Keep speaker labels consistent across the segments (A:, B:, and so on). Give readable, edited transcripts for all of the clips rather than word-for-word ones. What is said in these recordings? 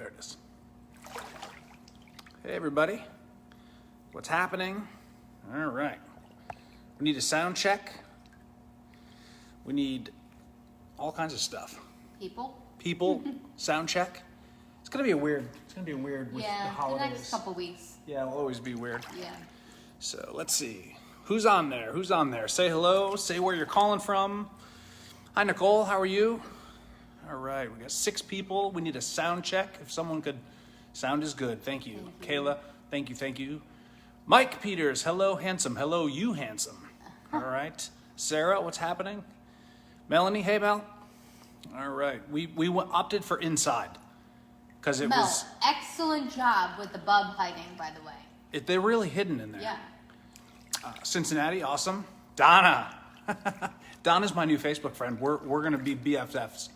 A: There it is. Hey everybody, what's happening? All right, we need a sound check. We need all kinds of stuff. People, sound check. It's gonna be weird with the holidays.
B: The next couple weeks.
A: Yeah, it'll always be weird.
B: Yeah.
A: So let's see, who's on there? Who's on there? Say hello, say where you're calling from. Hi Nicole, how are you? All right, we got 6 people. We need a sound check. If someone could, sound is good. Thank you. Kayla, thank you. Mike Peters, hello handsome. Hello you handsome. All right. Sarah, what's happening? Melanie, hey Mel. All right, we opted for inside because it was
B: excellent job with the bug hiding, by the way.
A: They're really hidden in there.
B: Yeah.
A: Cincinnati, awesome. Donna. Donna's my new Facebook friend. We're gonna be BFFs.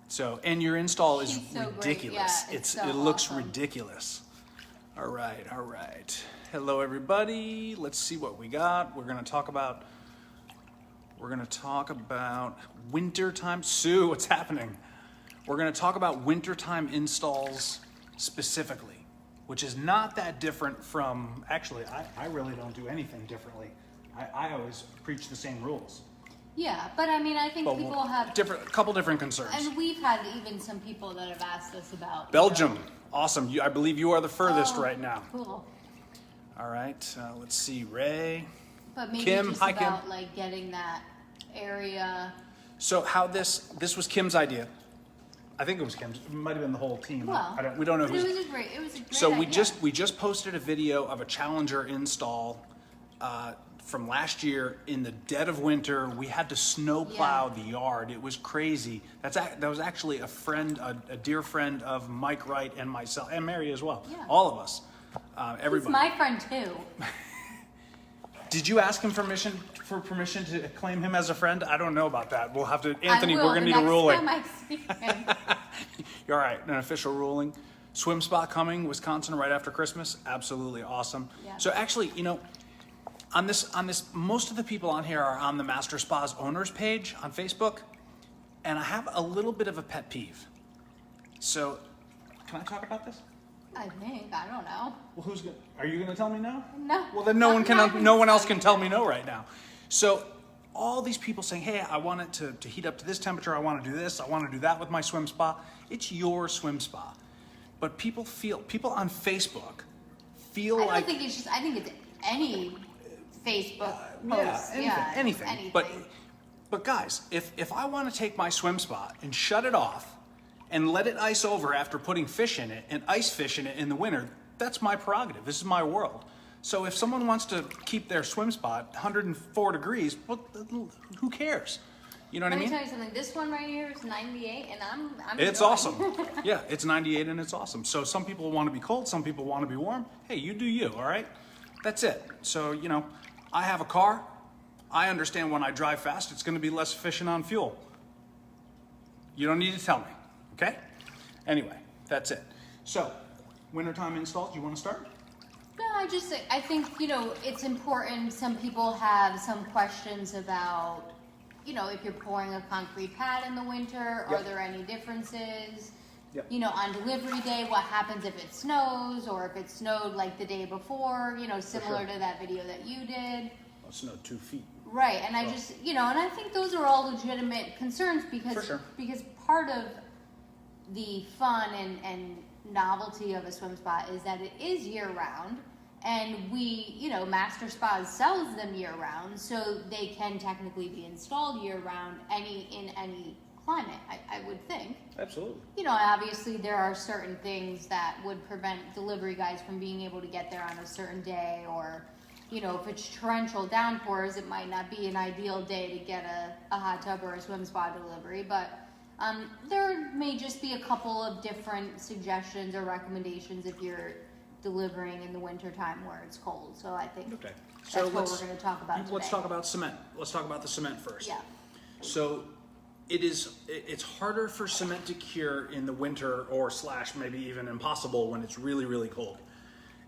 A: So, and your install is
B: so
A: ridiculous.
B: Yeah,
A: It looks ridiculous. All right. Hello everybody. Let's see what we got. We're gonna talk about wintertime. Sue, what's happening? We're gonna talk about wintertime installs specifically, which is not that different from, actually, I really don't do anything differently. I always preach the same rules.
B: Yeah, but I mean, I think people have
A: a couple different concerns.
B: And we've had even some people that have asked us about
A: Belgium, awesome. I believe you are the furthest right now.
B: Cool.
A: All right, let's see, Ray.
B: But maybe
A: Kim,
B: just
A: hi,
B: about
A: Kim.
B: like getting that area.
A: So how this was Kim's idea. I think it was Kim's. It might have been the whole team.
B: Well,
A: we don't know
B: but
A: who's.
B: it was a great idea.
A: So we just posted a video of a Challenger install from last year in the dead of winter. We had to snowplow the yard. It was crazy. That was actually a dear friend of Mike Wright and myself and Mary as well.
B: Yeah.
A: All of us. Everybody.
B: He's my friend too.
A: Did you ask him permission to claim him as a friend? I don't know about that. We'll have to. Anthony, we're gonna need a ruling.
B: Time I see him.
A: You're all right. An official ruling. Swim spot coming, Wisconsin, right after Christmas. Absolutely awesome.
B: Yeah.
A: So actually, on this, most of the people on here are on the MasterSpas owners page on Facebook, and I have a little bit of a pet peeve. So, can I talk about this?
B: I think. I don't know.
A: Well, are you going to tell me no?
B: No.
A: Well, then no one else can tell me no right now. So, all these people saying, "Hey, I want it to heat up to this temperature. I want to do this. I want to do that with my swim spa." It's your swim spa, but people on Facebook feel like
B: I think it's any Facebook post.
A: anything. But guys, if I want to take my swim spa and shut it off and let it ice over after putting fish in it and ice fish in it in the winter, that's my prerogative. This is my world. So if someone wants to keep their swim spa at 104 degrees, well, who cares? You know what I mean?
B: Let me tell you something. This one right here is 98, and I'm
A: It's
B: enjoying.
A: awesome. Yeah, it's 98 and it's awesome. So some people want to be cold, some people want to be warm. Hey, you do you, all right? That's it. So, I have a car. I understand when I drive fast, it's going to be less efficient on fuel. You don't need to tell me, okay? Anyway, that's it. So, wintertime installs, do you want to start?
B: No, I think, it's important. Some people have some questions about, if you're pouring a concrete pad in the winter,
A: Yep.
B: are there any differences?
A: Yep.
B: On delivery day, what happens if it snows or if it snowed like the day before, similar to that video that you did.
A: Well, it snowed 2 feet.
B: Right, and I just, and I think those are all legitimate concerns because part of the fun and novelty of a swim spa is that it is year round, and we, MasterSpas sells them year round, so they can technically be installed year round in any climate, I would think.
A: Absolutely.
B: Obviously there are certain things that would prevent delivery guys from being able to get there on a certain day, or if it's torrential downpours, it might not be an ideal day to get a hot tub or a swim spa delivery, but there may just be a couple of different suggestions or recommendations if you're delivering in the winter time where it's cold. So I think that's what we're going to talk about today.
A: Let's talk about cement. Let's talk about the cement first.
B: Yeah.
A: So it's harder for cement to cure in the winter, or / maybe even impossible when it's really, really cold.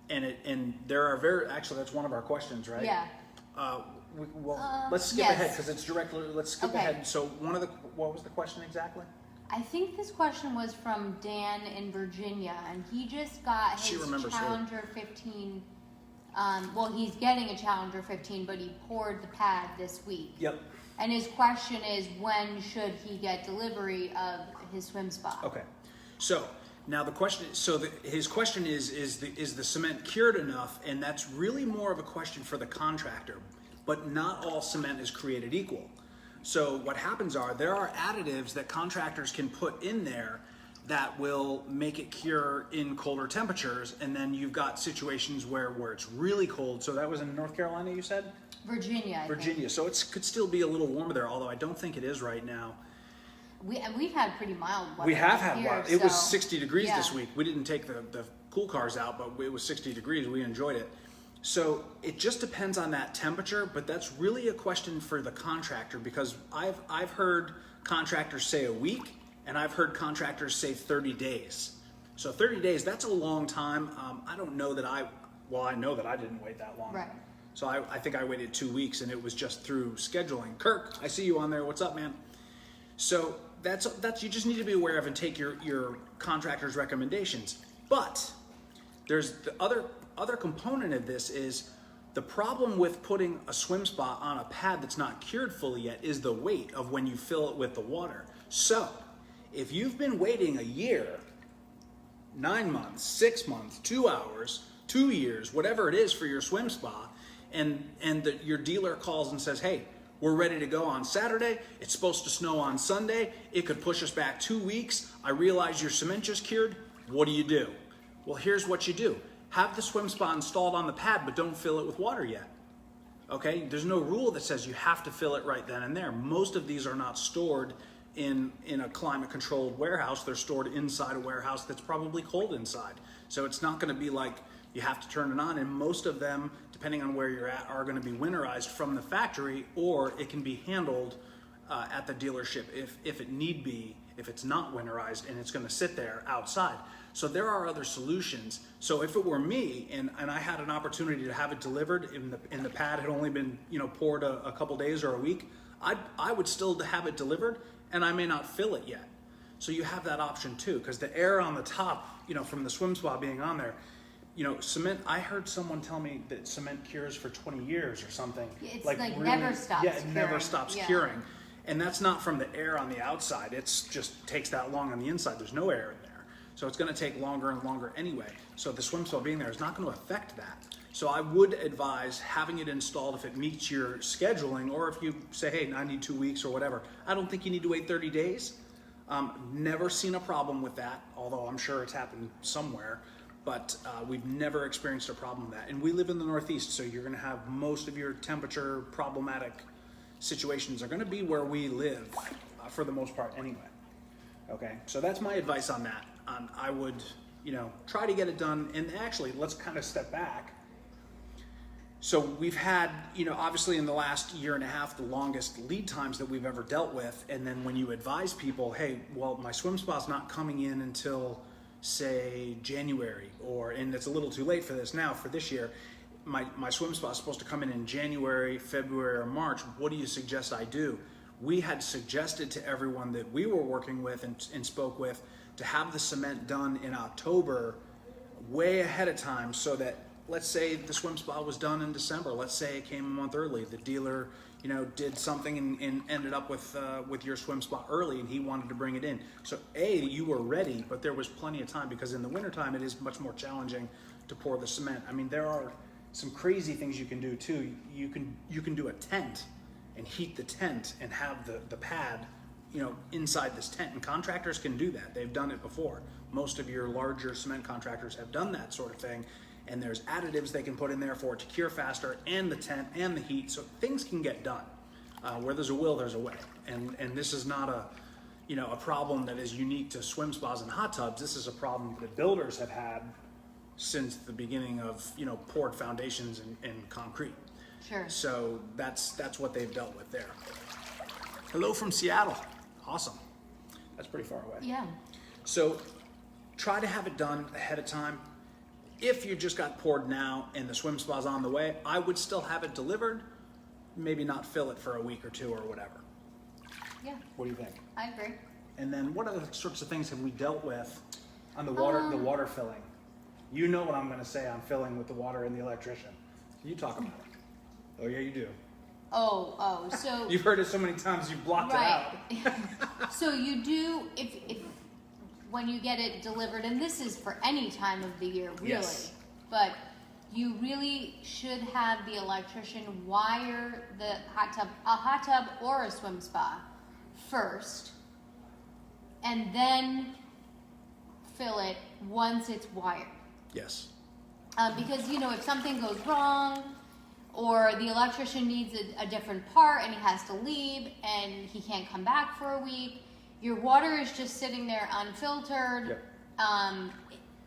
A: And there are that's one of our questions, right?
B: Yeah.
A: Let's skip ahead because it's directly. Let's skip ahead. So what was the question exactly?
B: I think this question was from Dan in Virginia, and he just got his Challenger 15. Well, he's getting a Challenger 15, but he poured the pad this week.
A: Yep.
B: And his question is, when should he get delivery of his swim spa?
A: Okay. So now the question, his question is the cement cured enough? And that's really more of a question for the contractor, but not all cement is created equal. So what happens there are additives that contractors can put in there that will make it cure in colder temperatures, and then you've got situations where it's really cold. So that was in North Carolina, you said?
B: Virginia, I think.
A: So it could still be a little warmer there, although I don't think it is right now.
B: We've had pretty mild weather.
A: We have had
B: here,
A: It was 60 degrees this week. We didn't take the cool cars out, but it was 60 degrees. We enjoyed it. So it just depends on that temperature, but that's really a question for the contractor, because I've heard contractors say a week, and I've heard contractors say 30 days. So 30 days, that's a long time. I don't know that I know that I didn't wait that long.
B: Right.
A: So I think I waited 2 weeks, and it was just through scheduling. Kirk, I see you on there. What's up, man? So that's you just need to be aware of and take your contractor's recommendations. But there's the other component of this is the problem with putting a swim spa on a pad that's not cured fully yet is the weight of when you fill it with the water. So if you've been waiting a year, 9 months, 6 months, 2 hours, 2 years, whatever it is for your swim spa, and your dealer calls and says, hey, we're ready to go on Saturday. It's supposed to snow on Sunday. It could push us back 2 weeks. I realize your cement just cured. What do you do? Well, here's what you do. Have the swim spa installed on the pad, but don't fill it with water yet. Okay? There's no rule that says you have to fill it right then and there. Most of these are not stored in a climate-controlled warehouse. They're stored inside a warehouse that's probably cold inside. So it's not going to be like you have to turn it on, and most of them, depending on where you're at, are going to be winterized from the factory, or it can be handled at the dealership if it need be, if it's not winterized and it's going to sit there outside. So there are other solutions. So if it were me and I had an opportunity to have it delivered and the pad had only been poured a couple days or a week, I would still have it delivered, and I may not fill it yet. So you have that option too, because the air on the top, from the swim spa being on there, cement, I heard someone tell me that cement cures for 20 years or something.
B: It's like
A: really,
B: never stops
A: Yeah, it
B: curing.
A: never stops curing. And that's not from the air on the outside. It's just takes that long on the inside. There's no air in there. So it's going to take longer and longer anyway. So the swim spa being there is not going to affect that. So I would advise having it installed if it meets your scheduling, or if you say, hey, I need 2 weeks or whatever. I don't think you need to wait 30 days. Never seen a problem with that, although I'm sure it's happened somewhere. But we've never experienced a problem with that. And we live in the Northeast, so you're going to have most of your temperature problematic situations are going to be where we live for the most part anyway. Okay, so that's my advice on that. I would, try to get it done. And actually, let's kind of step back. So we've had, obviously in the last year and a half, the longest lead times that we've ever dealt with. And then when you advise people, hey, well, my swim spa's not coming in until, say, January, and it's a little too late for this year. My swim spa is supposed to come in January, February, or March. What do you suggest I do? We had suggested to everyone that we were working with and spoke with to have the cement done in October, way ahead of time, so that, let's say the swim spa was done in December. Let's say it came a month early. The dealer, did something and ended up with your swim spa early, and he wanted to bring it in. So you were ready, but there was plenty of time, because in the wintertime it is much more challenging to pour the cement. I mean, there are some crazy things you can do too. You can do a tent and heat the tent and have the pad, inside this tent. And contractors can do that. They've done it before. Most of your larger cement contractors have done that sort of thing. And there's additives they can put in there for it to cure faster, and the tent and the heat. So things can get done. Where there's a will, there's a way. And this is not a problem that is unique to swim spas and hot tubs. This is a problem that builders have had since the beginning of, poured foundations and concrete.
B: Sure.
A: So that's what they've dealt with there. Hello from Seattle. Awesome. That's pretty far away.
B: Yeah.
A: So try to have it done ahead of time. If you just got poured now and the swim spa's on the way, I would still have it delivered. Maybe not fill it for a week or two or whatever.
B: Yeah.
A: What do you think?
B: I agree.
A: And then what other sorts of things have we dealt with on the water filling? You know what I'm going to say on filling with the water and the electrician. You talk about it. Oh yeah, you do.
B: So
A: You've heard it so many times you've blocked
B: right.
A: it out.
B: So you do if when you get it delivered, and this is for any time of the year, really.
A: Yes.
B: But you really should have the electrician wire a hot tub or a swim spa first, and then fill it once it's wired.
A: Yes.
B: Because, if something goes wrong or the electrician needs a different part and he has to leave and he can't come back for a week, your water is just sitting there unfiltered.
A: Yep.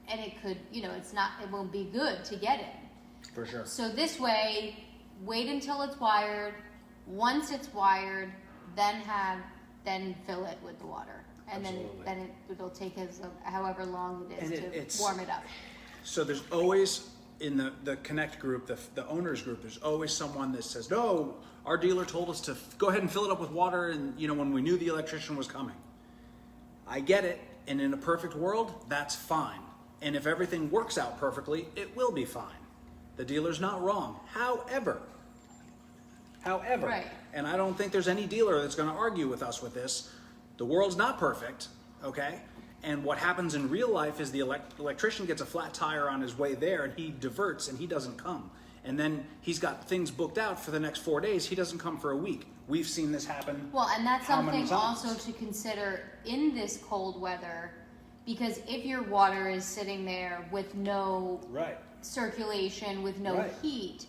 B: And it could, it won't be good to get in.
A: For sure.
B: So this way, wait until it's wired. Once it's wired, then fill it with the water. And
A: Absolutely.
B: then it'll take however long it is
A: And
B: to warm it up.
A: So there's always, in the Connect group, the owners group, there's always someone that says, no, our dealer told us to go ahead and fill it up with water and, when we knew the electrician was coming. I get it, and in a perfect world, that's fine. And if everything works out perfectly, it will be fine. The dealer's not wrong. However,
B: Right.
A: and I don't think there's any dealer that's going to argue with us with this, the world's not perfect, okay? And what happens in real life is the electrician gets a flat tire on his way there and he diverts and he doesn't come. And then he's got things booked out for the next 4 days. He doesn't come for a week. We've seen this happen.
B: Well, and that's
A: how many
B: something
A: times?
B: also to consider in this cold weather, because if your water is sitting there with no
A: Right.
B: circulation, with no
A: Right.
B: heat,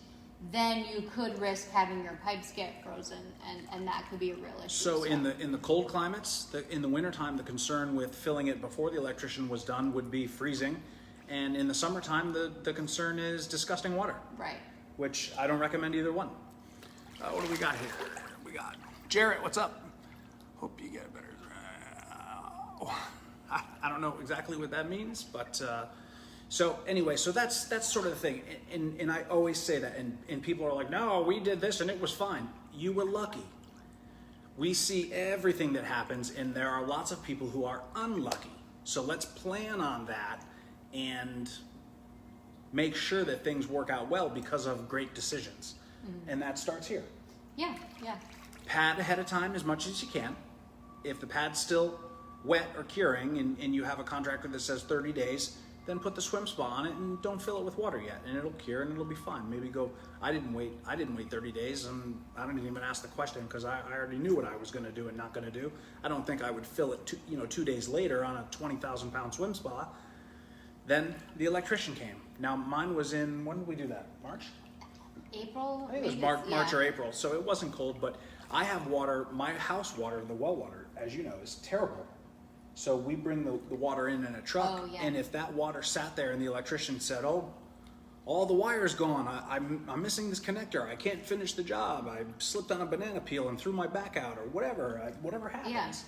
B: then you could risk having your pipes get frozen, and that could be a real issue.
A: So in the cold climates, in the wintertime, the concern with filling it before the electrician was done would be freezing. And in the summertime, the concern is disgusting water.
B: Right.
A: Which I don't recommend either one. What do we got here? We got Jarrett, what's up? Hope you get better. I don't know exactly what that means, but so anyway, so that's sort of the thing. And I always say that, and people are like, no, we did this and it was fine. You were lucky. We see everything that happens, and there are lots of people who are unlucky. So let's plan on that and make sure that things work out well because of great decisions. Mm-hmm. And that starts here.
B: Yeah.
A: Pad ahead of time as much as you can. If the pad's still wet or curing and you have a contractor that says 30 days, then put the swim spa on it and don't fill it with water yet, and it'll cure and it'll be fine. Maybe go, I didn't wait 30 days, and I didn't even ask the question because I already knew what I was going to do and not going to do. I don't think I would fill it 2 days later on a 20,000 pound swim spa. Then the electrician came. Now mine was in, when did we do that? March?
B: April?
A: I think it was March or April, so it wasn't cold, but I have water, my house water, the well water, as you know, is terrible. So we bring the water in a truck, and if that water sat there and the electrician said, oh, all the wire's gone, I'm missing this connector, I can't finish the job, I slipped on a banana peel and threw my back out, or whatever happens.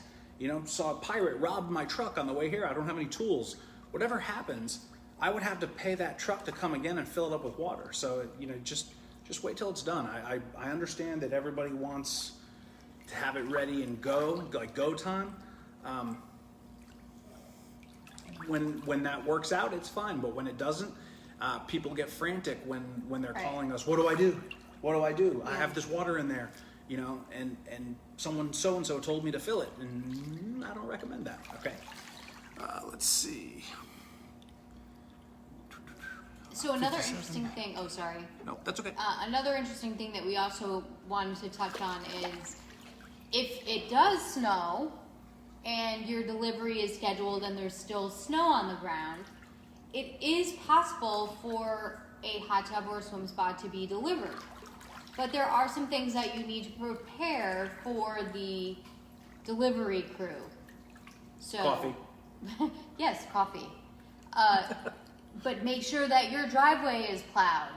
A: Saw a pirate rob my truck on the way here, I don't have any tools. Whatever happens, I would have to pay that truck to come again and fill it up with water. So, just wait till it's done. I understand that everybody wants to have it ready and go, like go time. When that works out, it's fine. But when it doesn't, people get frantic when they're calling us. What do I do? What do I do? I have this water in there, and someone so-and-so told me to fill it, and I don't recommend that. Okay. Let's see.
B: So another interesting thing, sorry.
A: No, that's okay.
B: Another interesting thing that we also wanted to touch on is if it does snow and your delivery is scheduled and there's still snow on the ground, it is possible for a hot tub or a swim spa to be delivered. But there are some things that you need to prepare for the delivery crew. So,
A: Coffee.
B: Yes, coffee. But make sure that your driveway is plowed,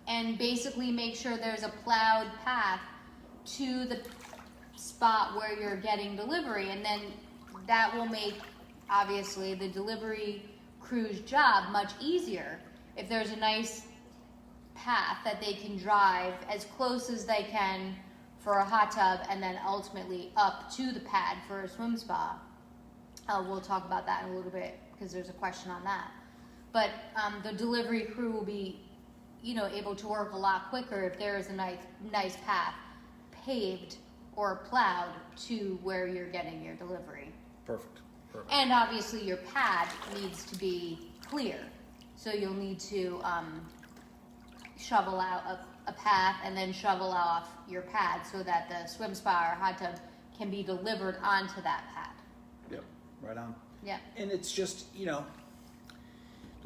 B: and basically make sure there's a plowed path to the spot where you're getting delivery, and then that will make, obviously, the delivery crew's job much easier if there's a nice path that they can drive as close as they can for a hot tub, and then ultimately up to the pad for a swim spa. We'll talk about that in a little bit because there's a question on that. But the delivery crew will be, able to work a lot quicker if there is a nice path paved or plowed to where you're getting your delivery.
A: Perfect.
B: And obviously your pad needs to be clear. So you'll need to shovel out a path and then shovel off your pad so that the swim spa or hot tub can be delivered onto that pad.
A: Yep, right on.
B: Yeah.
A: And it's just, the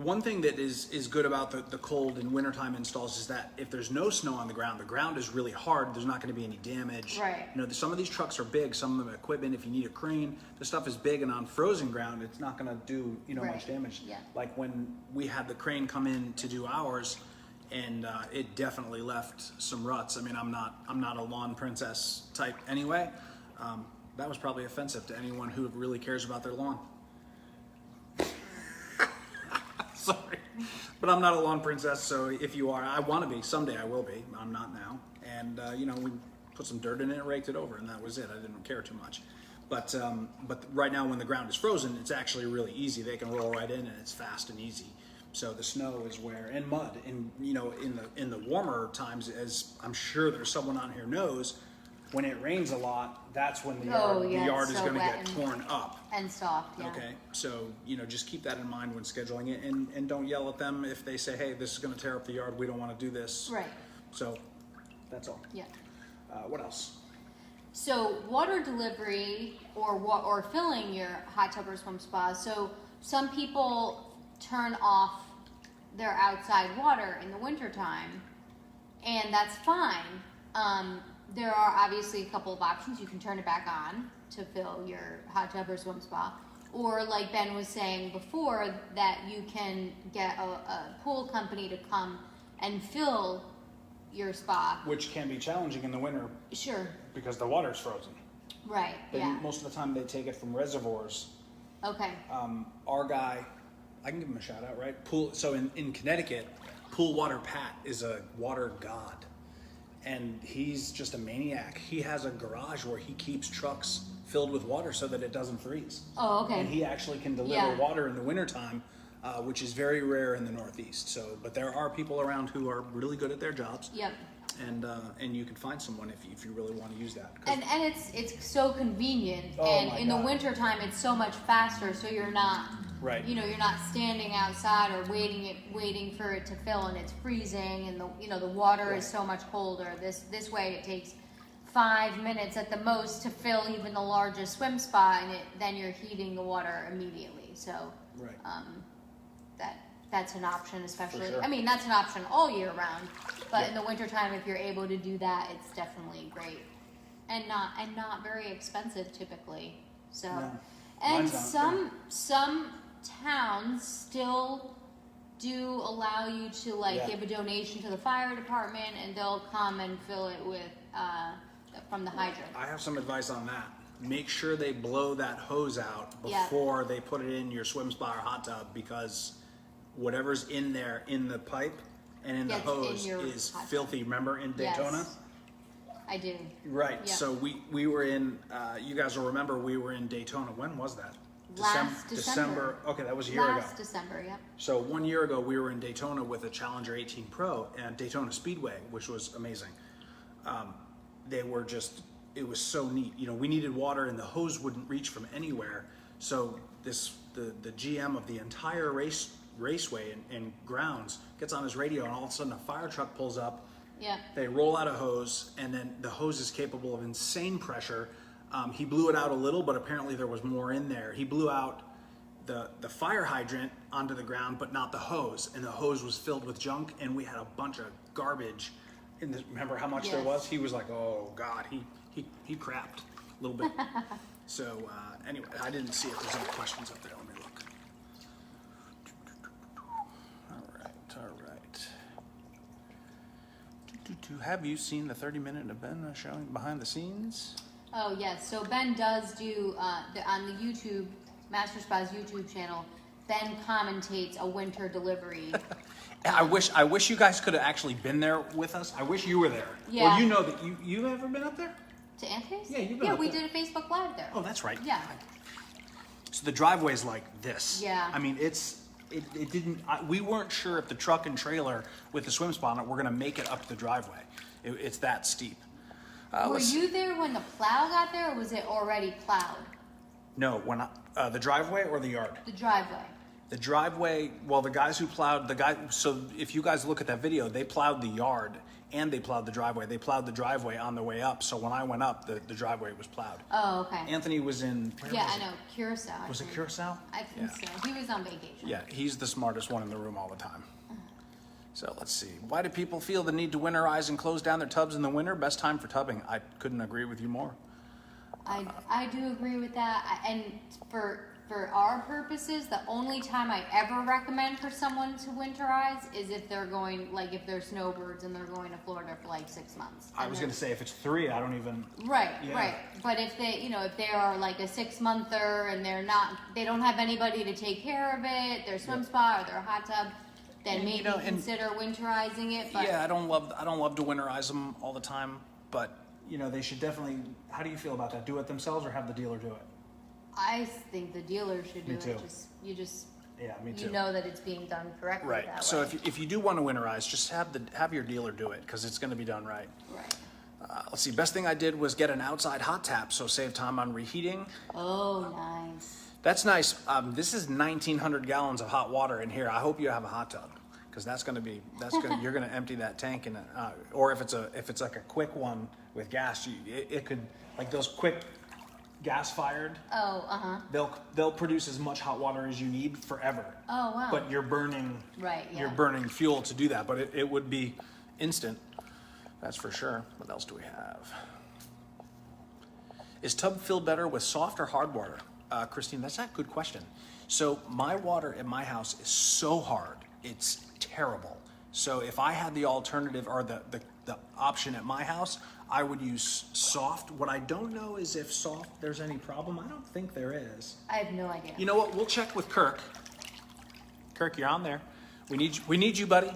A: one thing that is good about the cold and wintertime installs is that if there's no snow on the ground is really hard. There's not going to be any damage.
B: Right.
A: Some of these trucks are big. Some of them equipment, if you need a crane, the stuff is big, and on frozen ground, it's not going to do,
B: Right.
A: much damage.
B: Yeah.
A: Like when we had the crane come in to do ours, and it definitely left some ruts. I mean, I'm not a lawn princess type anyway. That was probably offensive to anyone who really cares about their lawn. Sorry, but I'm not a lawn princess, so if you are, I want to be. Someday I will be. I'm not now. And, we put some dirt in it and raked it over, and that was it. I didn't care too much. But right now when the ground is frozen, it's actually really easy. They can roll right in, and it's fast and easy. So the snow is where, and mud, and, in the warmer times, as I'm sure there's someone on here knows, when it rains a lot, that's when the yard is going to get torn up.
B: And soft, yeah.
A: Okay, so, just keep that in mind when scheduling it, and don't yell at them if they say, hey, this is going to tear up the yard, we don't want to do this.
B: Right.
A: So, that's all.
B: Yeah.
A: What else?
B: So water delivery or filling your hot tub or swim spa. So some people turn off their outside water in the wintertime, and that's fine. There are obviously a couple of options. You can turn it back on to fill your hot tub or swim spa. Or like Ben was saying before, that you can get a pool company to come and fill your spa.
A: Which can be challenging in the winter.
B: Sure.
A: Because the water's frozen.
B: Right, yeah.
A: Most of the time they take it from reservoirs.
B: Okay.
A: Our guy, I can give him a shout out, right? So in Connecticut, Pool Water Pat is a water god. And he's just a maniac. He has a garage where he keeps trucks filled with water so that it doesn't freeze.
B: Oh, okay.
A: And he actually can deliver water in the wintertime, which is very rare in the Northeast. But there are people around who are really good at their jobs.
B: Yep.
A: And you can find someone if you really want to use that.
B: And it's so convenient.
A: Oh,
B: and
A: my
B: in
A: God.
B: the wintertime, it's so much faster. So you're not,
A: Right.
B: you're not standing outside or waiting for it to fill, and it's freezing, and the water is so much colder. This way, it takes 5 minutes at the most to fill even the largest swim spa, and then you're heating the water immediately. So,
A: Right.
B: That's an option, especially.
A: sure.
B: I mean, that's an option all year round, but in the wintertime, if you're able to do that, it's definitely great, and not very expensive typically. So,
A: No.
B: and
A: Mine's not,
B: some towns still do allow you to give a donation to the fire department, and they'll come and fill it with from the hydrant.
A: I have some advice on that. Make sure they blow that hose out
B: Yeah.
A: before they put it in your swim spa or hot tub, because whatever's in there in the pipe and in the
B: Gets in
A: hose
B: your
A: is
B: hot tub.
A: filthy. Remember in Daytona?
B: Yes, I do.
A: Right.
B: Yeah.
A: So we were in, you guys will remember we were in Daytona. When was that?
B: Last December.
A: Okay, that was a year ago.
B: Last December, yeah.
A: So 1 year ago, we were in Daytona with a Challenger 18 Pro and Daytona Speedway, which was amazing. It was so neat. We needed water and the hose wouldn't reach from anywhere. So the GM of the entire raceway and grounds gets on his radio, and all of a sudden a fire truck pulls up.
B: Yeah.
A: They roll out a hose, and then the hose is capable of insane pressure. He blew it out a little, but apparently there was more in there. He blew out the fire hydrant onto the ground, but not the hose. And the hose was filled with junk, and we had a bunch of garbage. Remember how much there
B: Yes.
A: was? He was like, oh God, he crapped a little bit. So anyway, I didn't see if there's any questions up there. Let me look. All right. Have you seen the 30-minute of Ben showing behind the scenes?
B: Oh yes, so Ben does do on the YouTube MasterSpas YouTube channel. Ben commentates a winter delivery.
A: I wish you guys could have actually been there with us. I wish you were there.
B: Yeah.
A: Well, you know that you ever been up there?
B: To Anthony's?
A: Yeah, you've been
B: Yeah,
A: up
B: we
A: there.
B: did a Facebook Live there.
A: Oh, that's right.
B: Yeah.
A: So the driveway's like this.
B: Yeah.
A: I mean, it didn't, we weren't sure if the truck and trailer with the swim spa on it were gonna make it up to the driveway. It's that steep.
B: Were you there when the plow got there, or was it already plowed?
A: No, the driveway or the yard?
B: The driveway.
A: The driveway, well, the guys who plowed, so if you guys look at that video, they plowed the yard and they plowed the driveway. They plowed the driveway on the way up, so when I went up, the driveway was plowed.
B: Oh, okay.
A: Anthony was in,
B: Yeah, I know, Curacao.
A: was it Curacao?
B: I think so. He was on vacation.
A: Yeah, he's the smartest one in the room all the time. So let's see. Why do people feel the need to winterize and close down their tubs in the winter? Best time for tubbing. I couldn't agree with you more.
B: I do agree with that. And for our purposes, the only time I ever recommend for someone to winterize is if they're going, like if they're snowbirds and they're going to Florida for like 6 months.
A: I was going to say, if it's 3, I don't even...
B: Right,
A: Yeah.
B: right. But if they, if they are like a 6-monther and they don't have anybody to take care of it, their swim spa or their hot tub, then
A: And,
B: maybe consider winterizing it. But
A: Yeah, I don't love to winterize them all the time, but they should definitely. How do you feel about that? Do it themselves or have the dealer do it?
B: I think the dealer should do
A: Me too.
B: it.
A: Yeah, me too.
B: You know that it's being done correctly
A: Right.
B: that
A: So
B: way.
A: if you do want to winterize, just have your dealer do it because it's going to be done right.
B: Right.
A: Let's see. Best thing I did was get an outside hot tap, so save time on reheating.
B: Oh, nice.
A: That's nice. This is 1,900 gallons of hot water in here. I hope you have a hot tub because you're going to empty that tank in or if it's like a quick one with gas, it could, like those quick gas fired.
B: Oh, uh-huh.
A: They'll produce as much hot water as you need forever.
B: Oh, wow.
A: But you're burning
B: Right, yeah.
A: you're burning fuel to do that, but it would be instant. That's for sure. What else do we have? Is tub filled better with soft or hard water? Christine, that's a good question. So my water at my house is so hard, it's terrible. So if I had the alternative or the option at my house, I would use soft. What I don't know is if soft, there's any problem. I don't think there is.
B: I have no idea.
A: You know what? We'll check with Kirk. Kirk, you're on there. We need you, buddy.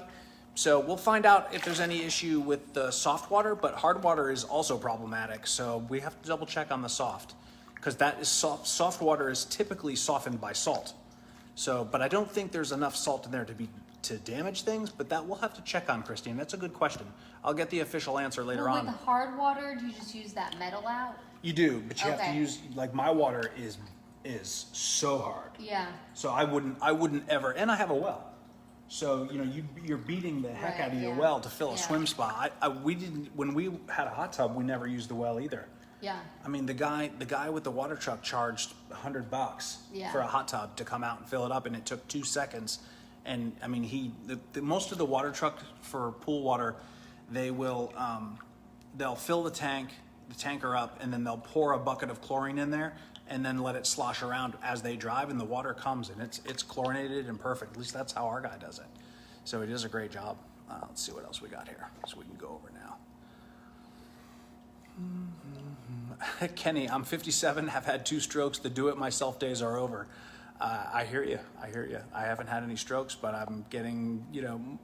A: So we'll find out if there's any issue with the soft water, but hard water is also problematic. So we have to double check on the soft because that is soft. Soft water is typically softened by salt. So, but I don't think there's enough salt in there to damage things, but that we'll have to check on, Christine. That's a good question. I'll get the official answer later on.
B: With the hard water, do you just use that metal out?
A: You do, but you have to
B: Okay.
A: use, like my water is so hard.
B: Yeah.
A: So I wouldn't ever, and I have a well. So, you're beating the heck
B: Right,
A: out of your
B: yeah.
A: well to fill a
B: Yeah.
A: swim spa. When we had a hot tub, we never used the well either.
B: Yeah.
A: I mean, the guy with the water truck charged $100
B: Yeah.
A: for a hot tub to come out and fill it up, and it took 2 seconds. And I mean, most of the water truck for pool water, they'll fill the tanker up, and then they'll pour a bucket of chlorine in there, and then let it slosh around as they drive, and the water comes, and it's chlorinated and perfect. At least that's how our guy does it. So he does a great job. Let's see what else we got here, so we can go over now. Kenny, I'm 57, have had 2 strokes. The do-it-myself days are over. I hear you. I haven't had any strokes, but I'm getting,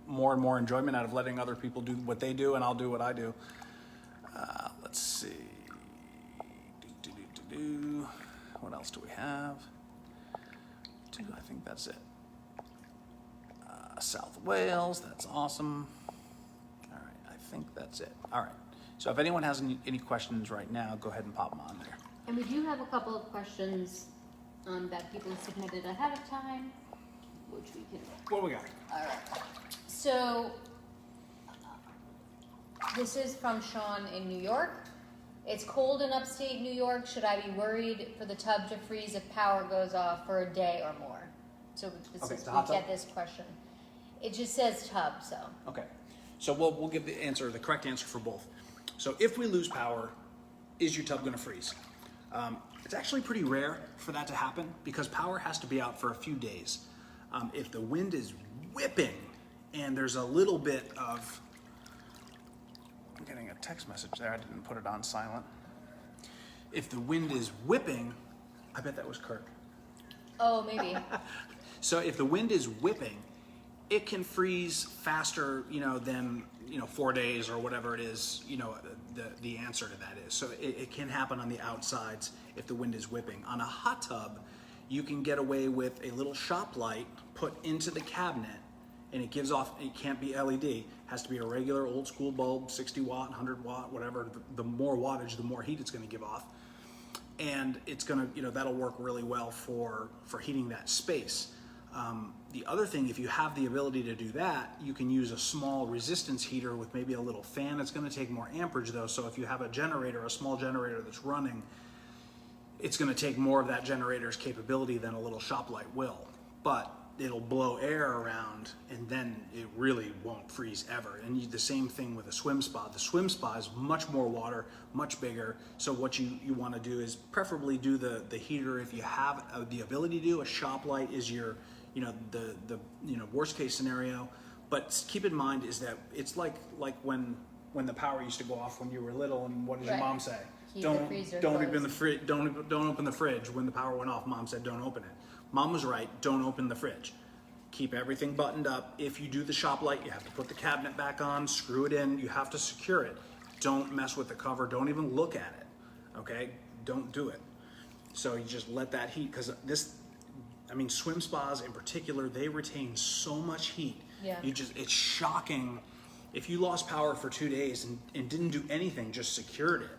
A: more and more enjoyment out of letting other people do what they do, and I'll do what I do. Let's see. What else do we have? I think that's it. South Wales, that's awesome. All right, I think that's it. All right. So if anyone has any questions right now, go ahead and pop them on there.
B: And we do have a couple of questions that people submitted ahead of time, which we can.
A: What do we got?
B: All right. So this is from Sean in New York. It's cold in upstate New York. Should I be worried for the tub to freeze if power goes off for a day or more? So this
A: Okay,
B: is,
A: the
B: we
A: hot tub?
B: get this question. It just says tub, so.
A: Okay. So we'll give the correct answer for both. So if we lose power, is your tub going to freeze? It's actually pretty rare for that to happen because power has to be out for a few days. If the wind is whipping and there's a little bit of, I'm getting a text message there, I didn't put it on silent. If the wind is whipping, I bet that was Kirk.
B: Oh, maybe.
A: So if the wind is whipping, it can freeze faster, than 4 days or whatever it is. The answer to that is. So it can happen on the outsides if the wind is whipping. On a hot tub, you can get away with a little shop light put into the cabinet, and it gives off, it can't be LED, has to be a regular old school bulb, 60 watt, 100 watt, whatever. The more wattage, the more heat it's going to give off. And it's going to, that'll work really well for heating that space. The other thing, if you have the ability to do that, you can use a small resistance heater with maybe a little fan. It's going to take more amperage though, so if you have a generator, a small generator that's running, it's going to take more of that generator's capability than a little shop light will. But it'll blow air around, and then it really won't freeze ever. And the same thing with a swim spa. The swim spa is much more water, much bigger. So what you want to do is preferably do the heater if you have the ability to do. A shop light is your, the worst case scenario. But keep in mind is that it's like when the power used to go off when you were little, and what did your mom say? Don't open the fridge. Don't open the fridge when the power went off. Mom said don't open it. Mom was right, don't open the fridge. Keep everything buttoned up. If you do the shop light, you have to put the cabinet back on, screw it in, you have to secure it. Don't mess with the cover, don't even look at it, okay? Don't do it. So you just let that heat, because swim spas in particular, they retain so much heat.
B: Yeah.
A: It's shocking. If you lost power for 2 days and didn't do anything, just secured it,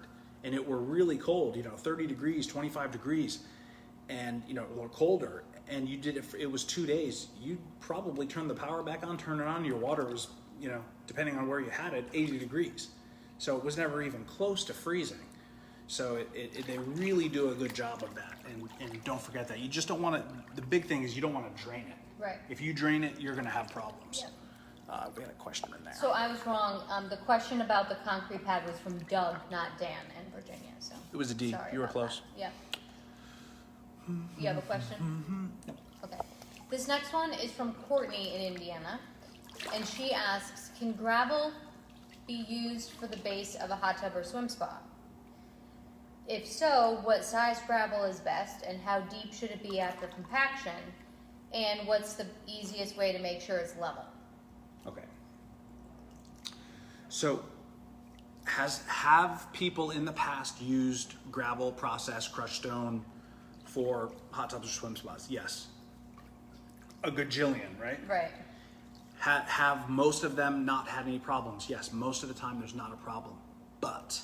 A: and it were really cold, 30 degrees, 25 degrees, and or colder, and you did it was 2 days, you'd probably turn the power back on, turn it on, your water was, depending on where you had it, 80 degrees. So it was never even close to freezing. So they really do a good job of that. And don't forget that. You just don't want to, the big thing is you don't want to drain it.
B: Right.
A: If you drain it, you're going to have problems.
B: Yeah.
A: We had a question in there.
B: So I was wrong. The question about the concrete pad was from Doug, not Dan in Virginia. So
A: It was a D.
B: sorry
A: You were
B: about
A: close.
B: that. Yeah. You have a question? Okay. This next one is from Courtney in Indiana, and she asks, can gravel be used for the base of a hot tub or swim spa? If so, what size gravel is best, and how deep should it be after compaction? And what's the easiest way to make sure it's level?
A: Okay. So, have people in the past used gravel, processed, crushed stone for hot tubs or swim spas? Yes. A gajillion, right?
B: Right.
A: Have most of them not had any problems? Yes, most of the time there's not a problem. But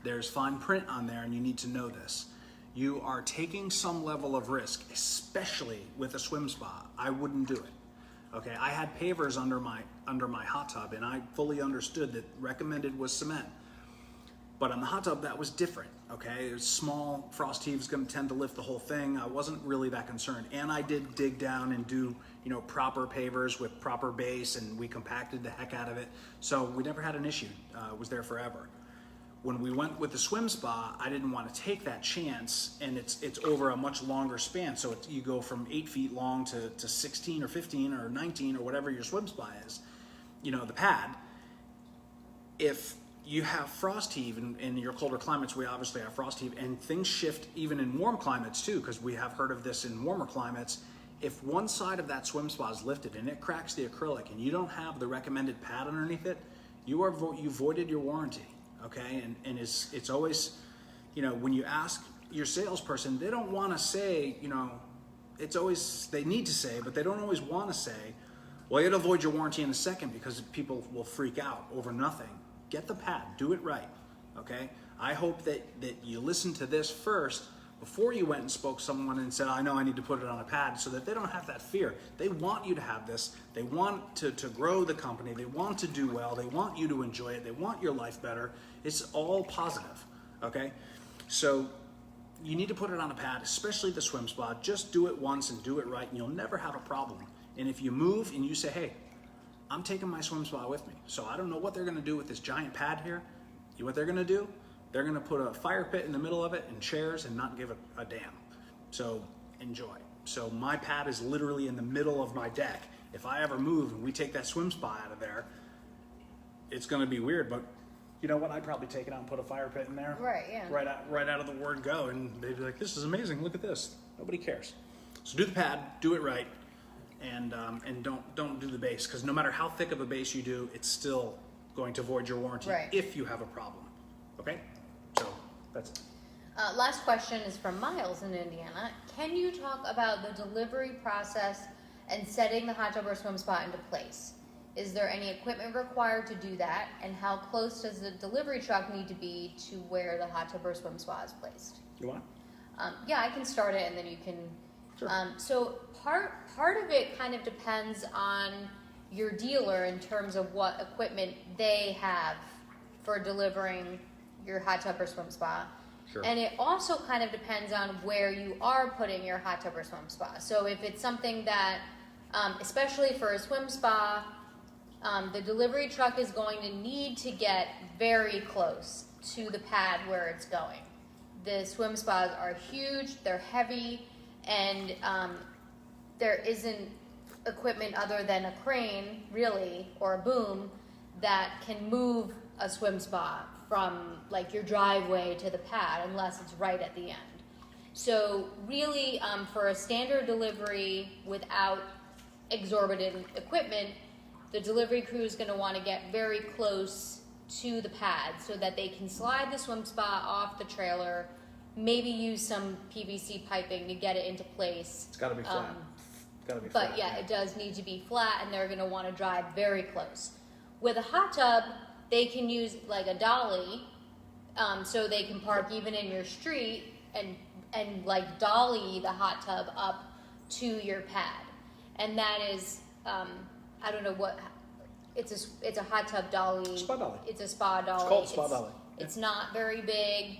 A: there's fine print on there, and you need to know this. You are taking some level of risk, especially with a swim spa. I wouldn't do it. Okay, I had pavers under my hot tub, and I fully understood that recommended was cement. But on the hot tub, that was different, okay? It was small, frost heave's gonna tend to lift the whole thing. I wasn't really that concerned. And I did dig down and do, proper pavers with proper base, and we compacted the heck out of it. So we never had an issue, it was there forever. When we went with the swim spa, I didn't want to take that chance, and it's over a much longer span. So you go from 8 feet long to 16 or 15 or 19 or whatever your swim spa is, the pad. If you have frost heave in your colder climates, we obviously have frost heave, and things shift even in warm climates too, because we have heard of this in warmer climates. If one side of that swim spa is lifted and it cracks the acrylic and you don't have the recommended pad underneath it, you voided your warranty, okay? And it's always, when you ask your salesperson, they don't want to say, it's always, they need to say, but they don't always want to say, well, it'll void your warranty in a second, because people will freak out over nothing. Get the pad, do it right, okay? I hope that you listen to this first before you went and spoke to someone and said, I know I need to put it on a pad, so that they don't have that fear. They want you to have this. They want to grow the company. They want to do well. They want you to enjoy it. They want your life better. It's all positive, okay? So you need to put it on a pad, especially the swim spa. Just do it once and do it right, and you'll never have a problem. And if you move and you say, hey, I'm taking my swim spa with me, so I don't know what they're gonna do with this giant pad here. What they're gonna do, they're gonna put a fire pit in the middle of it and chairs and not give a damn. So enjoy. So my pad is literally in the middle of my deck. If I ever move and we take that swim spa out of there, it's gonna be weird, but you know what? I'd probably take it out and put a fire pit in there.
B: Right, yeah.
A: Right out of the word go, and they'd be like, this is amazing, look at this. Nobody cares. So do the pad, do it right. And don't do the base, because no matter how thick of a base you do, it's still going to void your warranty if you have a problem. Okay? So that's it.
B: Last question is from Miles in Indiana. Can you talk about the delivery process and setting the hot tub or swim spa into place? Is there any equipment required to do that? And how close does the delivery truck need to be to where the hot tub or swim spa is placed?
A: You want?
B: Yeah, I can start it and then you can.
A: Sure.
B: So part of it kind of depends on your dealer in terms of what equipment they have for delivering your hot tub or swim spa.
A: Sure.
B: And it also kind of depends on where you are putting your hot tub or swim spa. So if it's something that, especially for a swim spa, the delivery truck is going to need to get very close to the pad where it's going. The swim spas are huge, they're heavy, and there isn't equipment other than a crane, really, or a boom, that can move a swim spa from like your driveway to the pad unless it's right at the end. So really, for a standard delivery without exorbitant equipment, the delivery crew is going to want to get very close to the pad so that they can slide the swim spa off the trailer, maybe use some PVC piping to get it into place.
A: It's got to be flat.
B: But yeah, it does need to be flat, and they're going to want to drive very close. With a hot tub, they can use like a dolly, so they can park even in your street and like dolly the hot tub up to your pad. And that is, I don't know what, it's a hot tub dolly.
A: Spa dolly.
B: It's a spa dolly.
A: It's called spa dolly.
B: It's not very big.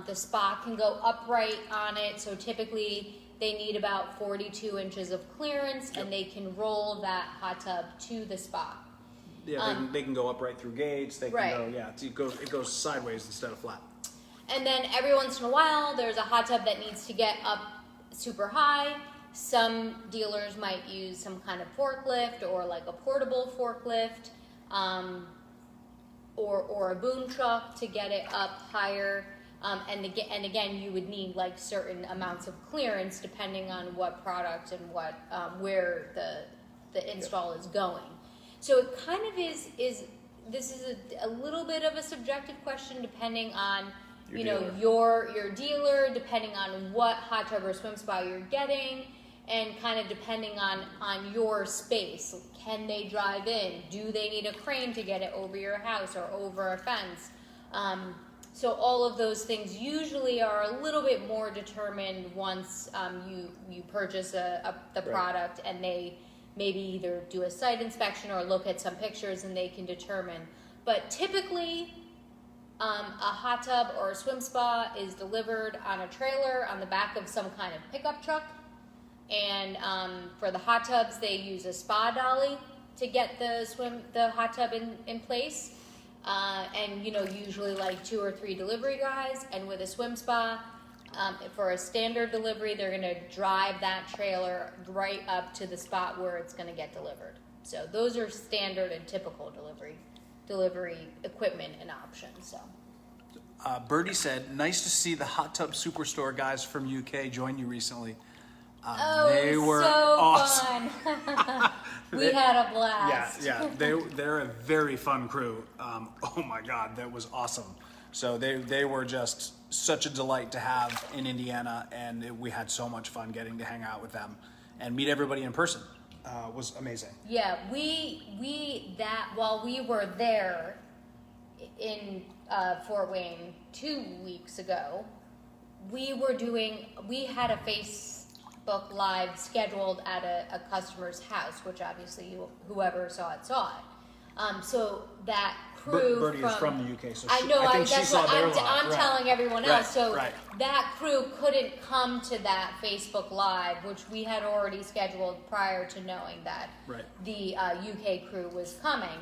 B: The spa can go upright on it, so typically they need about 42 inches of clearance, and they can roll that hot tub to the spa.
A: Yeah, they can go upright through gates. They can
B: Right.
A: go, yeah, it goes sideways instead of flat.
B: And then every once in a while, there's a hot tub that needs to get up super high. Some dealers might use some kind of forklift or like a portable forklift, or a boom truck to get it up higher. And again, you would need like certain amounts of clearance depending on what product and what where the install is going. So it kind of is this is a little bit of a subjective question depending on your dealer, depending on what hot tub or swim spa you're getting, and kind of depending on your space. Can they drive in? Do they need a crane to get it over your house or over a fence? So all of those things usually are a little bit more determined once you purchase the product, and they maybe either do a site inspection or look at some pictures and they can determine. But typically, a hot tub or a swim spa is delivered on a trailer on the back of some kind of pickup truck. And for the hot tubs, they use a spa dolly to get the hot tub in place. And usually like 2 or 3 delivery guys. And with a swim spa, for a standard delivery, they're going to drive that trailer right up to the spot where it's going to get delivered. So those are standard and typical delivery equipment and options. So
A: Birdie said, "Nice to see the hot tub superstore guys from UK join you recently." They were
B: so
A: awesome.
B: Fun. We had a blast.
A: Yeah. They're a very fun crew. Oh my God, that was awesome. So they were just such a delight to have in Indiana, and we had so much fun getting to hang out with them and meet everybody in person. Was amazing.
B: Yeah, while we were there in Fort Wayne 2 weeks ago, we had a Facebook Live scheduled at a customer's house, which obviously whoever saw it. So that crew
A: Birdie is from the UK, so
B: I know.
A: think she
B: that's
A: saw
B: what
A: their
B: I'm
A: live.
B: telling everyone else. So
A: right.
B: that crew couldn't come to that Facebook Live, which we had already scheduled prior to knowing that the UK crew was coming.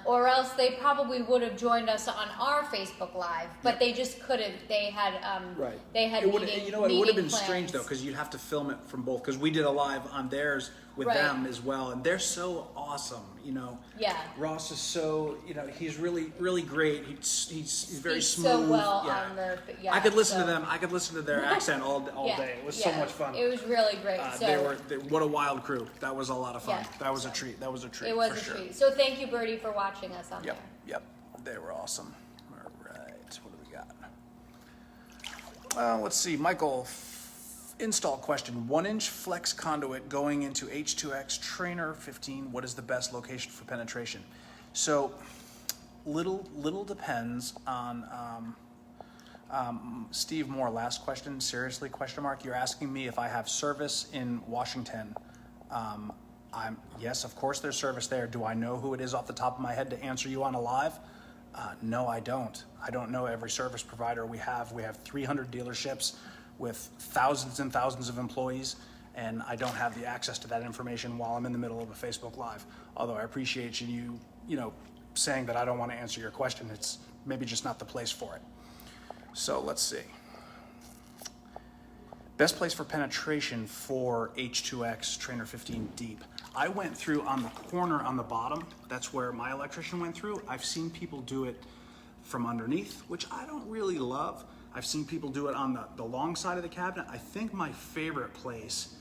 B: Or else they probably would have joined us on our Facebook Live, but they just couldn't. They had they had
A: it would have been
B: plans.
A: strange though, because you'd have to film it from both. Because we did a live on theirs with them as well, and they're so awesome.
B: Yeah.
A: Ross is so he's really really great. He's very smooth.
B: So well
A: yeah.
B: on their
A: I could listen to them. I could listen to their accent all day. It was so much fun.
B: It was really great.
A: What a wild crew. That was a lot of fun.
B: Yeah.
A: That was a treat. That was a treat.
B: It was
A: for
B: a
A: sure.
B: treat. So thank you, Birdie, for watching us on there.
A: Yep. They were awesome. All right. What do we got? Let's see, Michael, install question. 1-inch flex conduit going into H2X trainer 15. What is the best location for penetration? So little depends on, Steve Moore, last question, seriously, question mark. You're asking me if I have service in Washington. Yes, of course there's service there. Do I know who it is off the top of my head to answer you on a live? No, I don't. I don't know every service provider we have. We have 300 dealerships with thousands and thousands of employees, and I don't have the access to that information while I'm in the middle of a Facebook Live. Although I appreciate you saying that I don't want to answer your question. It's maybe just not the place for it. So let's see. Best place for penetration for H2X Trainer 15 deep. I went through on the corner on the bottom. That's where my electrician went through. I've seen people do it from underneath, which I don't really love. I've seen people do it on the long side of the cabinet. I think my favorite place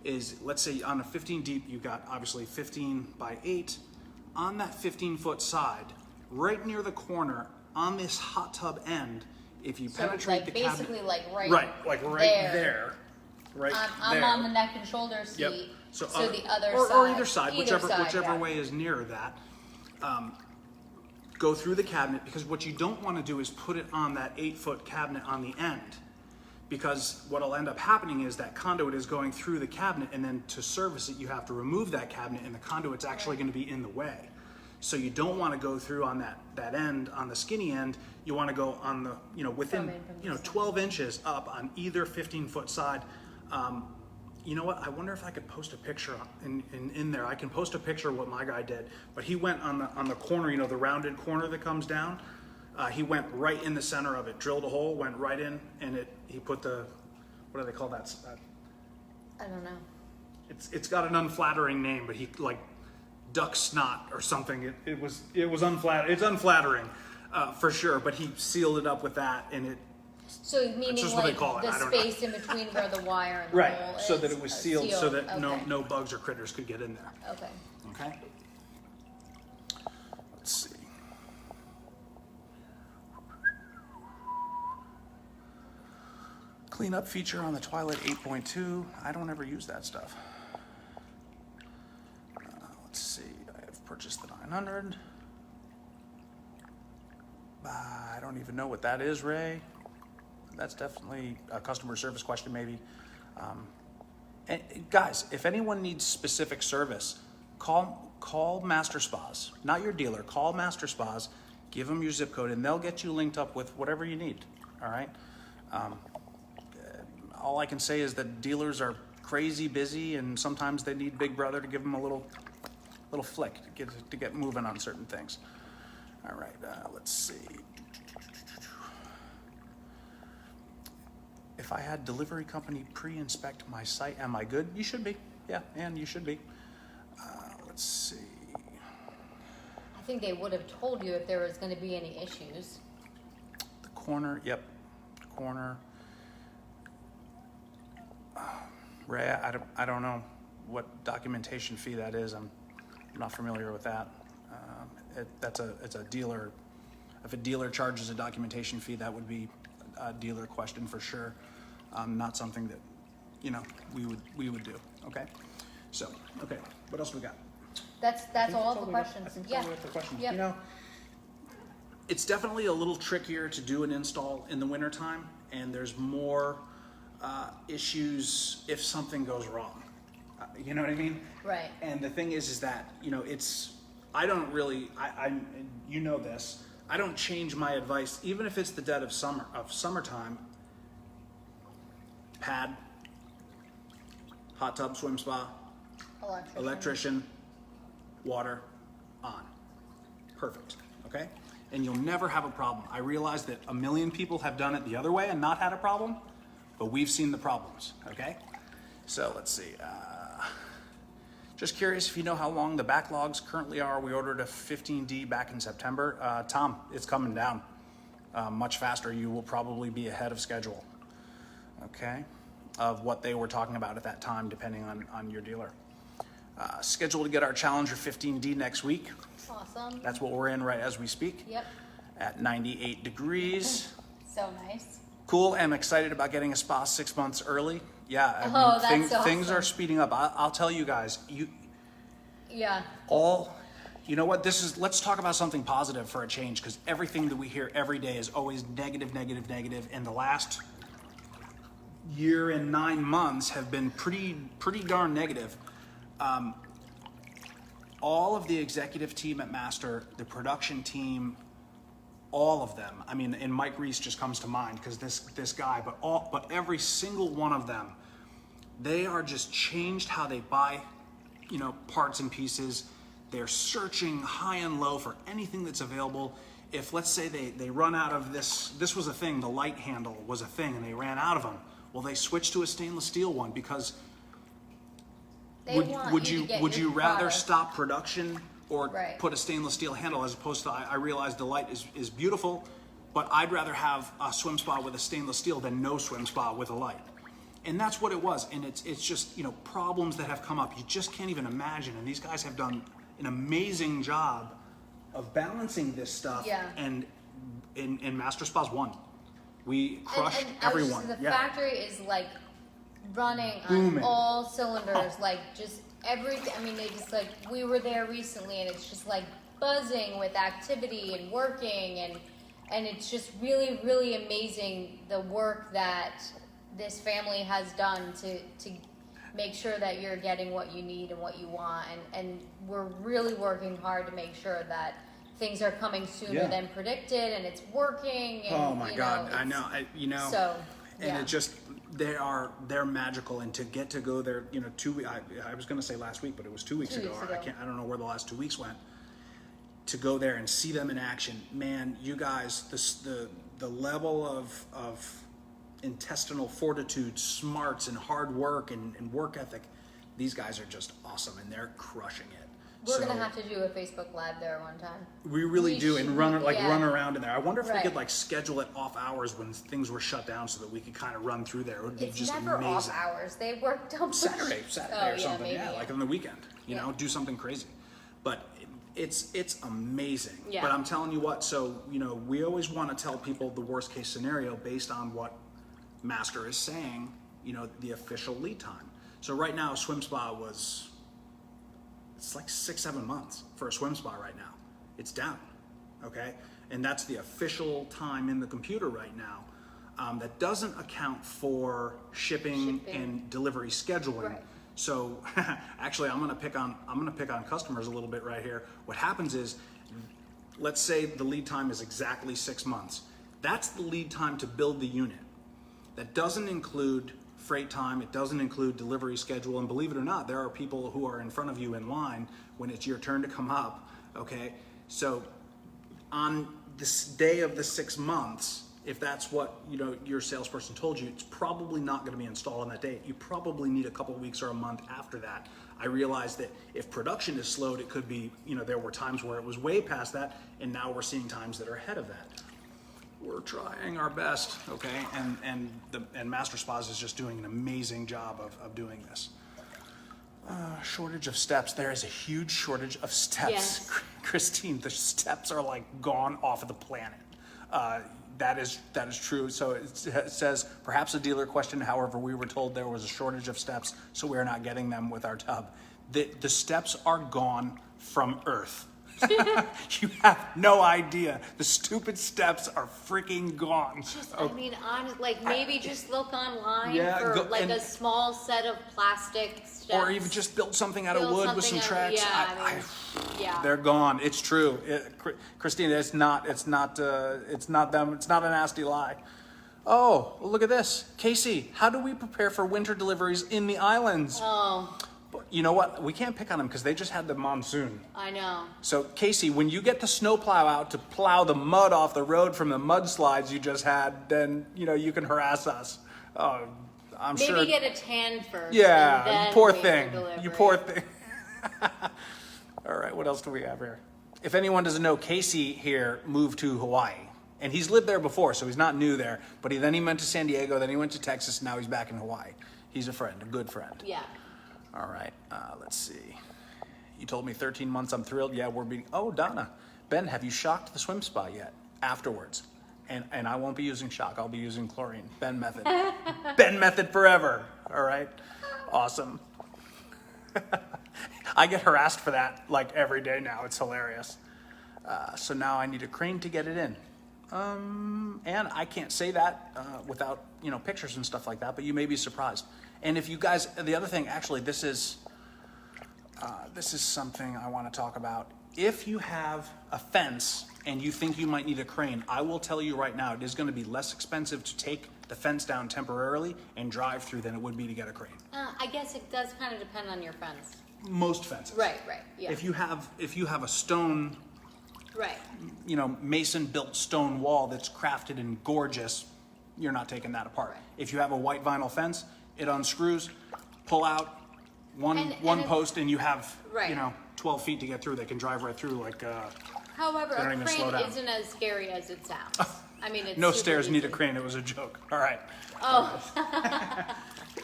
A: is, let's say on a 15 deep, you've got obviously 15 by 8. On that 15-foot side, right near the corner, on this hot tub end, if you penetrate the cabinet,
B: basically like right
A: there,
B: I'm on the neck and shoulder seat.
A: Yep.
B: So the other
A: or,
B: side,
A: or either side,
B: either
A: whichever
B: yeah.
A: way is nearer that. Go through the cabinet, because what you don't want to do is put it on that 8-foot cabinet on the end, because what'll end up happening is that conduit is going through the cabinet, and then to service it you have to remove that cabinet, and the conduit's actually going to be in the way. So you don't want to go through on that end, on the skinny end. You want to go on the, within, 12 inches up on either 15-foot side. You know what? I wonder if I could post a picture in there. I can post a picture of what my guy did. But he went on the corner, the rounded corner that comes down. He went right in the center of it, drilled a hole, went right in, and he put the, what do they call that?
B: I don't know.
A: It's got an unflattering name, but he like duck snot or something. It was unflattering. It's unflattering for sure. But he sealed it up with that, and it.
B: So meaning like the space in between where the wire and the
A: right,
B: hole is.
A: so that it was sealed. So that
B: okay.
A: no bugs or critters could get in there.
B: Okay.
A: Okay. Let's see. Cleanup feature on the Twilight 8.2. I don't ever use that stuff. Let's see. I have purchased the 900. I don't even know what that is, Ray. That's definitely a customer service question, maybe. And guys, if anyone needs specific service, call MasterSpas, not your dealer. Call MasterSpas, give them your zip code, and they'll get you linked up with whatever you need. All right. All I can say is that dealers are crazy busy, and sometimes they need Big Brother to give them a little flick to get moving on certain things. All right. Let's see. If I had delivery company pre-inspect my site, am I good? You should be. Yeah, and you should be. Let's see.
B: I think they would have told you if there was going to be any issues.
A: The corner, yep. Corner. Ray, I don't know what documentation fee that is. I'm not familiar with that. It's a dealer. If a dealer charges a documentation fee, that would be a dealer question for sure. Not something that, we would do. Okay. So, okay. What else we got?
B: That's all the questions.
A: I think
B: yeah.
A: that's all the questions.
B: Yep.
A: It's definitely a little trickier to do an install in the wintertime, and there's more issues if something goes wrong. You know what I mean?
B: Right.
A: And the thing is that, I don't really, you know this, I don't change my advice, even if it's the dead of summertime. Pad, hot tub, swim spa, electrician, water, on. Perfect, okay? And you'll never have a problem. I realize that a million people have done it the other way and not had a problem, but we've seen the problems, okay? So let's see. Just curious if you know how long the backlogs currently are. We ordered a 15D back in September. Tom, it's coming down much faster. You will probably be ahead of schedule, okay, of what they were talking about at that time, depending on your dealer. Scheduled to get our Challenger 15D next week.
B: Awesome.
A: That's what we're in right as we speak.
B: Yep.
A: At 98 degrees.
B: So nice.
A: Cool. I'm excited about getting a spa 6 months early. Yeah.
B: That's awesome.
A: Things are speeding up. I'll tell you guys,
B: Yeah.
A: you know what, let's talk about something positive for a change, because everything that we hear every day is always negative, negative, negative. And the last year and 9 months have been pretty darn negative. All of the executive team at Master, the production team, all of them. I mean, and Mike Reese just comes to mind because this guy, but every single one of them, they are just changed how they buy, parts and pieces. They're searching high and low for anything that's available. If, let's say, they run out of this was a thing, the light handle was a thing, and they ran out of them. Well, they switched to a stainless steel one because would you rather stop production or put a stainless steel handle, as opposed to, I realize the light is beautiful, but I'd rather have a swim spa with a stainless steel than no swim spa with a light. And that's what it was. And it's just, problems that have come up. You just can't even imagine. And these guys have done an amazing job of balancing this stuff.
B: Yeah.
A: And in MasterSpas 1, we crushed everyone.
B: The factory is like running
A: Booming.
B: on all cylinders, like just everything. I mean, they just we were there recently, and it's just like buzzing with activity and working, and it's just really, really amazing the work that this family has done to make sure that you're getting what you need and what you want, and we're really working hard to make sure that things are coming sooner than predicted, and it's working. And,
A: oh my God, I know,
B: So,
A: and it just, they're magical, and to get to go there, 2 weeks. I was going to say last week, but it was 2 weeks ago. I don't know where the last 2 weeks went. To go there and see them in action, man, you guys, the level of intestinal fortitude, smarts, and hard work and work ethic, these guys are just awesome, and they're crushing it.
B: We're gonna have to do a Facebook Live there one time.
A: We really do, and run around in there. I wonder if we could schedule it off hours when things were shut down, so that we could kind of run through there. It would be just amazing.
B: It's never off hours. They work double
A: Saturday or something.
B: Maybe,
A: like on the weekend. Do something crazy. But it's amazing.
B: Yeah.
A: But I'm telling you what. So we always want to tell people the worst case scenario based on what Master is saying. The official lead time. So right now, a swim spa it's like 6-7 months for a swim spa right now. It's down, okay? And that's the official time in the computer right now. That doesn't account for shipping and delivery scheduling.
B: Right.
A: So actually, I'm gonna pick on customers a little bit right here. What happens is, let's say the lead time is exactly 6 months. That's the lead time to build the unit. That doesn't include freight time, it doesn't include delivery schedule, and believe it or not, there are people who are in front of you in line when it's your turn to come up, okay? So on this day of the 6 months, if that's what your salesperson told you, it's probably not going to be installed on that date. You probably need a couple of weeks or a month after that. I realize that if production is slowed, it could be, there were times where it was way past that, and now we're seeing times that are ahead of that. We're trying our best, okay? And MasterSpas is just doing an amazing job of doing this. Shortage of steps. There is a huge shortage of steps.
B: Yes.
A: Christine, the steps are gone off of the planet. That is true. So it says, perhaps a dealer question. However, we were told there was a shortage of steps, so we are not getting them with our tub. The steps are gone from Earth. You have no idea. The stupid steps are freaking gone.
B: Maybe just look online for a small set of plastic steps.
A: Or even just build something out of wood with some tracks.
B: Yeah,
A: they're gone. It's true. Christina, it's not them. It's not a nasty lie. Oh, well, look at this. Casey, how do we prepare for winter deliveries in the islands?
B: Oh.
A: You know what? We can't pick on them because they just had the monsoon.
B: I know.
A: So, Casey, when you get the snowplow out to plow the mud off the road from the mudslides you just had, then, you can harass us. I'm sure.
B: Maybe get a tan first.
A: Yeah,
B: and then
A: you poor
B: wait
A: thing.
B: for delivery.
A: You poor thing. All right, what else do we have here? If anyone doesn't know, Casey here moved to Hawaii. And he's lived there before, so he's not new there. But then he went to San Diego, then he went to Texas, and now he's back in Hawaii. He's a friend, a good friend.
B: Yeah.
A: All right, let's see. You told me 13 months, I'm thrilled. Yeah, we're being... Oh, Donna. Ben, have you shocked the swim spa yet? Afterwards. And I won't be using shock. I'll be using chlorine. Ben method. Ben method forever. All right. Awesome. I get harassed for that like every day now. It's hilarious. So now I need a crane to get it in. And I can't say that without, pictures and stuff like that, but you may be surprised. And if you guys, the other thing, actually, this is something I want to talk about. If you have a fence and you think you might need a crane, I will tell you right now, it is going to be less expensive to take the fence down temporarily and drive through than it would be to get a crane.
B: I guess it does kind of depend on your fence.
A: Most fences.
B: Right, yeah.
A: If you have a stone,
B: right,
A: mason-built stone wall that's crafted and gorgeous, you're not taking that apart.
B: Right.
A: If you have a white vinyl fence, it unscrews, pull out one post, and you have,
B: right.
A: 12 feet to get through. They can drive right through like.
B: However,
A: they don't
B: a
A: even slow
B: crane
A: down.
B: isn't as scary as it sounds. I mean, it's
A: No
B: super
A: stairs
B: easy.
A: need a crane. It was a joke. All right.
B: Oh.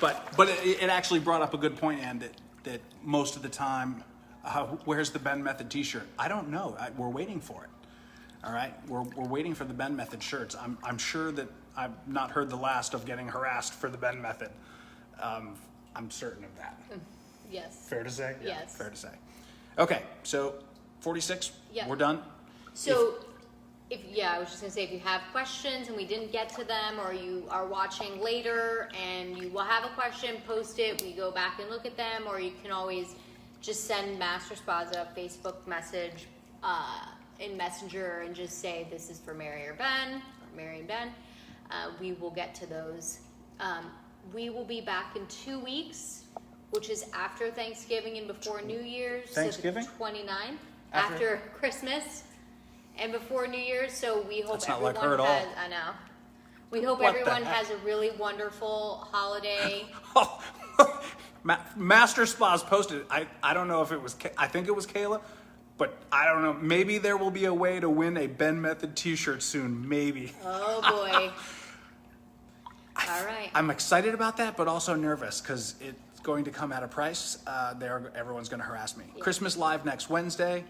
A: But it actually brought up a good point, Ann, that most of the time, where's the Ben Method T-shirt? I don't know. We're waiting for it. All right, we're waiting for the Ben Method shirts. I'm sure that I've not heard the last of getting harassed for the Ben Method. I'm certain of that.
B: Yes.
A: Fair to say? Yeah,
B: Yes.
A: fair to say. Okay, so 46.
B: Yeah.
A: We're done.
B: So, I was just gonna say, if you have questions and we didn't get to them, or you are watching later and you will have a question, post it. We go back and look at them, or you can always just send MasterSpas a Facebook message in Messenger and just say this is for Mary or Ben, or Mary and Ben. We will get to those. We will be back in 2 weeks, which is after Thanksgiving and before New Year's.
A: Thanksgiving?
B: So the 29th, after Christmas and before New Year's. So we hope
A: That's not
B: everyone
A: like her at all.
B: has, I know. We hope
A: What the
B: everyone
A: heck?
B: has a really wonderful holiday.
A: Oh, Master Spas posted it. I don't know if it was, I think it was Kayla, but I don't know. Maybe there will be a way to win a Ben Method t-shirt soon. Maybe.
B: Oh boy. All right.
A: I'm excited about that, but also nervous because it's going to come at a price. Everyone's going to harass me.
B: Yeah.
A: Christmas Live next Wednesday.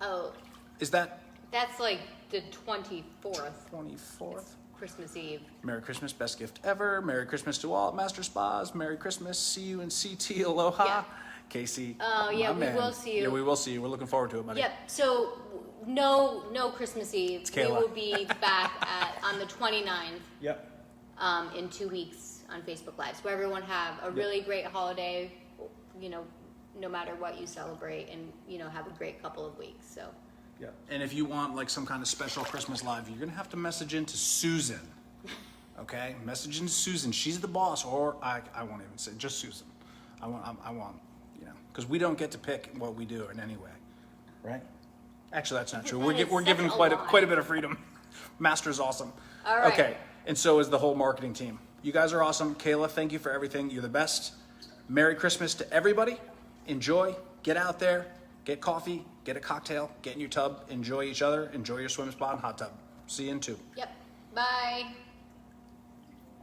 B: Oh,
A: Is that
B: that's like the 24th,
A: 24th?
B: Christmas Eve.
A: Merry Christmas, best gift ever. Merry Christmas to all at Master Spas. Merry Christmas. See you in CT. Aloha.
B: Yeah.
A: Casey.
B: Oh, yeah,
A: my
B: we
A: man.
B: will see you.
A: Yeah, we will see you. We're looking forward to it, buddy.
B: Yep. So no Christmas Eve.
A: It's
B: We
A: Kayla.
B: will be back on the 29th
A: Yep.
B: in 2 weeks on Facebook Live. So everyone have a really great holiday. No matter what you celebrate, and have a great couple of weeks. So.
A: Yep. And if you want like some kind of special Christmas Live, you're gonna have to message into Susan. Okay, message into Susan. She's the boss, or I won't even say just Susan. I want because we don't get to pick what we do in any way, right? Actually, that's not true. We're given quite a bit of freedom. Master's awesome.
B: All right.
A: Okay, and so is the whole marketing team. You guys are awesome. Kayla, thank you for everything. You're the best. Merry Christmas to everybody. Enjoy. Get out there. Get coffee. Get a cocktail. Get in your tub. Enjoy each other. Enjoy your swim spa and hot tub. See you in 2.
B: Yep. Bye.